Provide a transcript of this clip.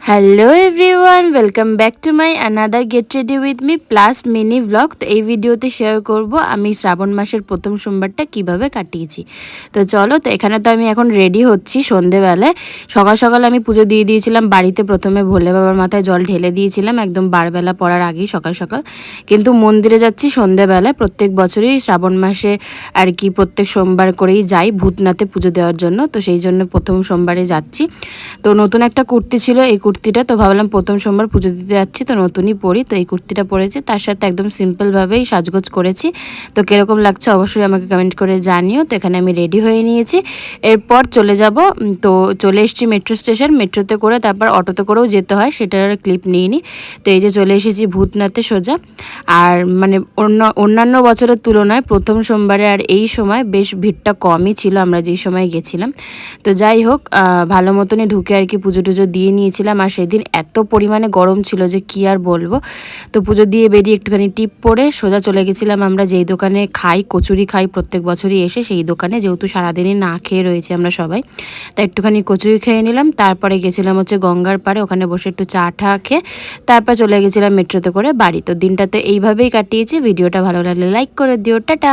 Hello everyone, welcome back to my another get ready with me plus mini blog. তো এই ভিডিওতে share করব আমি শ্রাবণ মাসের প্রথম সোমবারটা কিভাবে কাটিয়েছি। তো চলো, তো এখানে তো আমি এখন রেডি হচ্ছি সন্ধেবেলায়। সকাল সকাল আমি পুজো দিয়ে দিয়েছিলাম বাড়িতে। প্রথমে ভোলে বাবার মাথায় জল ঢেলে দিয়েছিলাম একদম বারবেলা পড়ার আগেই সকাল সকাল। কিন্তু মন্দিরে যাচ্ছি সন্ধেবেলায়, প্রত্যেক বছরই শ্রাবণ মাসে আর কি প্রত্যেক সোমবার করেই যাই ভূতনাথে পুজো দেওয়ার জন্য। তো সেই জন্য প্রথম সোমবারে যাচ্ছি। তো নতুন একটা কুর্তি ছিল এই কুর্তিটা, তো ভাবলাম প্রথম সোমবার পুজো দিতে যাচ্ছি তো নতুনই পরি। তো এই কুর্তিটা পরেছি, তার সাথে একদম সিম্পলভাবেই সাজগোজ করেছি। তো কীরকম লাগছে অবশ্যই আমাকে কমেন্ট করে জানিও। তো এখানে আমি রেডি হয়ে নিয়েছি, এরপর চলে যাব। তো চলে এসেছি মেট্রো স্টেশন, মেট্রোতে করে তারপর অটোতে করেও যেতে হয়, সেটার ক্লিপ নিইনি। তো এই যে চলে এসেছি ভূতনাথে সোজা। আর মানে অন্যান্য বছরের তুলনায় প্রথম সোমবারে আর এই সময় বেশ ভিড়টা কমই ছিল আমরা যেই সময় গেছিলাম। তো যাই হোক, ভালো মতনই ঢুকে আর কি পুজো টুজো দিয়ে নিয়েছিলাম। আর সেদিন এত পরিমাণে গরম ছিল যে কি আর বলবো। তো পুজো দিয়ে বেরিয়ে একটুখানি টিপ পরে সোজা চলে গেছিলাম আমরা যেই দোকানে খাই, কচুরি খাই প্রত্যেক বছরই এসে, সেই দোকানে। যেহেতু সারাদিনই না খেয়ে রয়েছি আমরা সবাই, তাই একটুখানি কচুরি খেয়ে নিলাম। তারপরে গেছিলাম হচ্ছে গঙ্গার পাড়ে, ওখানে বসে একটু চা ঠা খেয়ে তারপর চলে গেছিলাম মেট্রোতে করে বাড়ি। তো দিনটা তো এইভাবেই কাটিয়েছি। ভিডিওটা ভালো লাগলে লাইক করে দিও, টাটা।